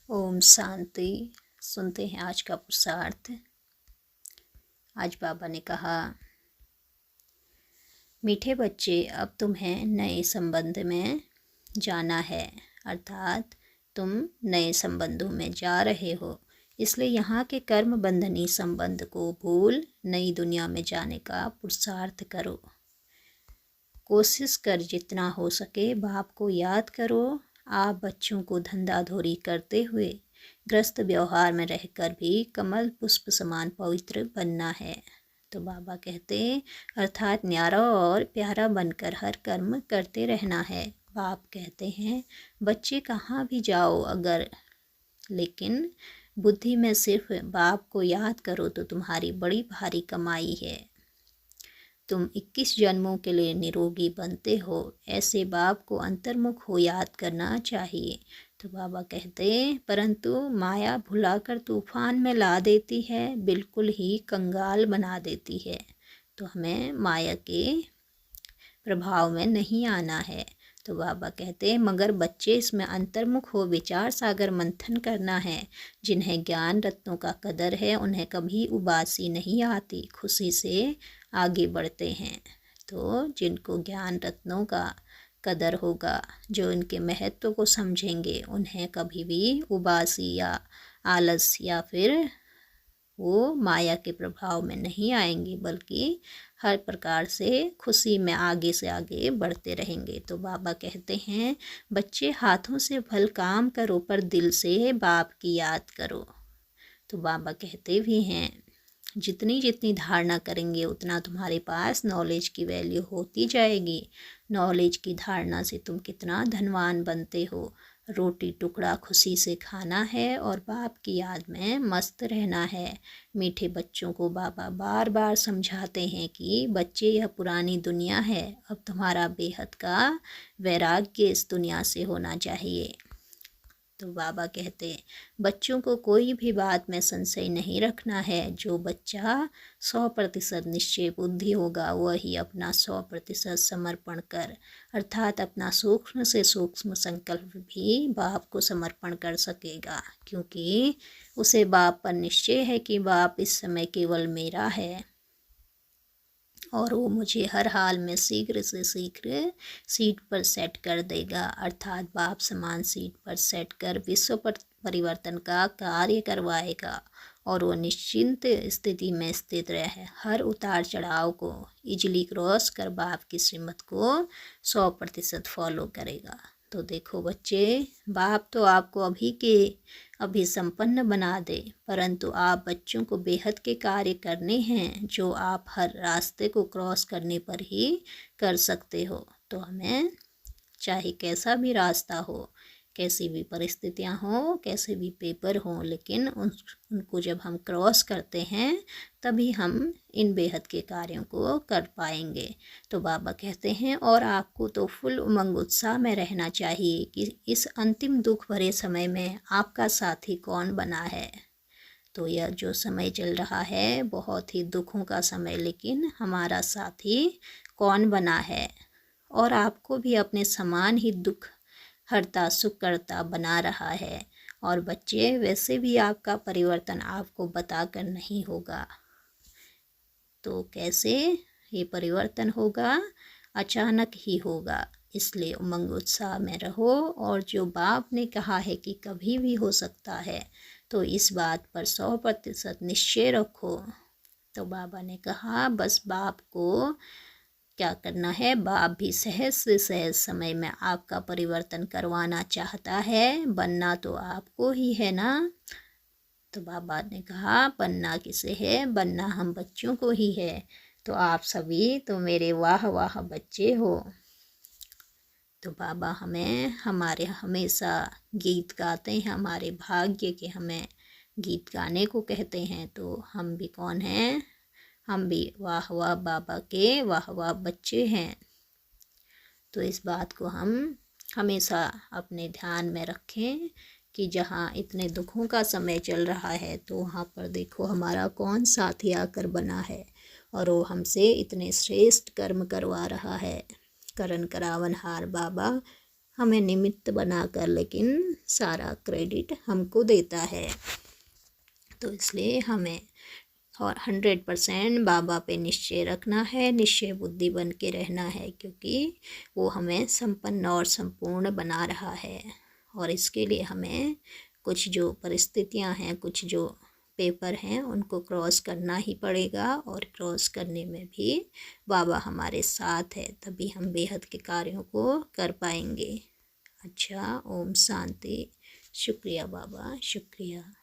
ओम शांति। सुनते हैं आज का पुरुषार्थ। आज बाबा ने कहा, मीठे बच्चे, अब तुम्हें नए संबंध में जाना है, अर्थात तुम नए संबंधों में जा रहे हो। इसलिए यहाँ के कर्म बंधनी संबंध को भूल नई दुनिया में जाने का पुरुषार्थ करो। कोशिश कर जितना हो सके बाप को याद करो। आप बच्चों को धंधाधोरी करते हुए ग्रस्त व्यवहार में रहकर भी कमल पुष्प समान पवित्र बनना है। तो बाबा कहते अर्थात न्यारा और प्यारा बनकर हर कर्म करते रहना है। बाप कहते हैं बच्चे कहाँ भी जाओ अगर, लेकिन बुद्धि में सिर्फ बाप को याद करो तो तुम्हारी बड़ी भारी कमाई है। तुम 21 जन्मों के लिए निरोगी बनते हो। ऐसे बाप को अंतर्मुख हो याद करना चाहिए। तो बाबा कहते परंतु माया भुलाकर तूफान में ला देती है, बिल्कुल ही कंगाल बना देती है। तो हमें माया के प्रभाव में नहीं आना है। तो बाबा कहते मगर बच्चे इसमें अंतर्मुख हो विचार सागर मंथन करना है। जिन्हें ज्ञान रत्नों का कदर है उन्हें कभी उबासी नहीं आती, खुशी से आगे बढ़ते हैं। तो जिनको ज्ञान रत्नों का कदर होगा, जो इनके महत्व को समझेंगे, उन्हें कभी भी उबासी या आलस या फिर वो माया के प्रभाव में नहीं आएंगे, बल्कि हर प्रकार से खुशी में आगे से आगे बढ़ते रहेंगे। तो बाबा कहते हैं बच्चे हाथों से भल काम करो पर दिल से बाप की याद करो। तो बाबा कहते भी हैं जितनी जितनी धारणा करेंगे उतना तुम्हारे पास नॉलेज की वैल्यू होती जाएगी। नॉलेज की धारणा से तुम कितना धनवान बनते हो। रोटी टुकड़ा खुशी से खाना है और बाप की याद में मस्त रहना है। मीठे बच्चों को बाबा बार बार समझाते हैं कि बच्चे यह पुरानी दुनिया है, अब तुम्हारा बेहद का वैराग्य इस दुनिया से होना चाहिए। तो बाबा कहते बच्चों को कोई भी बात में संशय नहीं रखना है। जो बच्चा 100% निश्चय बुद्धि होगा वही अपना 100% समर्पण कर, अर्थात अपना सूक्ष्म से सूक्ष्म संकल्प भी बाप को समर्पण कर सकेगा, क्योंकि उसे बाप पर निश्चय है कि बाप इस समय केवल मेरा है और वो मुझे हर हाल में शीघ्र से शीघ्र सीट पर सेट कर देगा, अर्थात बाप समान सीट पर सेट कर विश्व पर परिवर्तन का कार्य करवाएगा और वो निश्चिंत स्थिति में स्थित रहे। हर उतार चढ़ाव को इजली क्रॉस कर बाप की श्रीमत को 100% फॉलो करेगा। तो देखो बच्चे, बाप तो आपको अभी संपन्न बना दे, परंतु आप बच्चों को बेहद के कार्य करने हैं जो आप हर रास्ते को क्रॉस करने पर ही कर सकते हो। तो हमें चाहे कैसा भी रास्ता हो, कैसी भी परिस्थितियां हो, कैसे भी पेपर हो, लेकिन उनको जब हम क्रॉस करते हैं तभी हम इन बेहद के कार्यों को कर पाएंगे। तो बाबा कहते हैं और आपको तो फुल उमंग उत्साह में रहना चाहिए कि इस अंतिम दुख भरे समय में आपका साथी कौन बना है। तो यह जो समय चल रहा है बहुत ही दुखों का समय, लेकिन हमारा साथी कौन बना है और आपको भी अपने समान ही दुख हरता सुख करता बना रहा है। और बच्चे, वैसे भी आपका परिवर्तन आपको बताकर नहीं होगा। तो कैसे ये परिवर्तन होगा? अचानक ही होगा। इसलिए उमंग उत्साह में रहो और जो बाप ने कहा है कि कभी भी हो सकता है, तो इस बात पर 100% निश्चय रखो। तो बाबा ने कहा बस बाप को क्या करना है, बाप भी सहज से सहज समय में आपका परिवर्तन करवाना चाहता है। बनना तो आपको ही है ना। तो बाबा ने कहा बनना किसे है, बनना हम बच्चों को ही है। तो आप सभी तो मेरे वाह वाह बच्चे हो। तो बाबा हमें हमारे हमेशा गीत गाते हैं, हमारे भाग्य के हमें गीत गाने को कहते हैं। तो हम भी कौन हैं? हम भी वाह वाह बाबा के वाह वाह बच्चे हैं। तो इस बात को हम हमेशा अपने ध्यान में रखें कि जहाँ इतने दुखों का समय चल रहा है तो वहाँ पर देखो हमारा कौन साथी आकर बना है और वो हमसे इतने श्रेष्ठ कर्म करवा रहा है। करण करावन हार बाबा हमें निमित्त बनाकर लेकिन सारा क्रेडिट हमको देता है। तो इसलिए हमें और 100% बाबा पे निश्चय रखना है, निश्चय बुद्धि बन के रहना है, क्योंकि वो हमें संपन्न और संपूर्ण बना रहा है। और इसके लिए हमें कुछ जो परिस्थितियां हैं, कुछ जो पेपर हैं, उनको क्रॉस करना ही पड़ेगा, और क्रॉस करने में भी बाबा हमारे साथ है, तभी हम बेहद के कार्यों को कर पाएंगे। अच्छा, ओम शांति। शुक्रिया बाबा, शुक्रिया।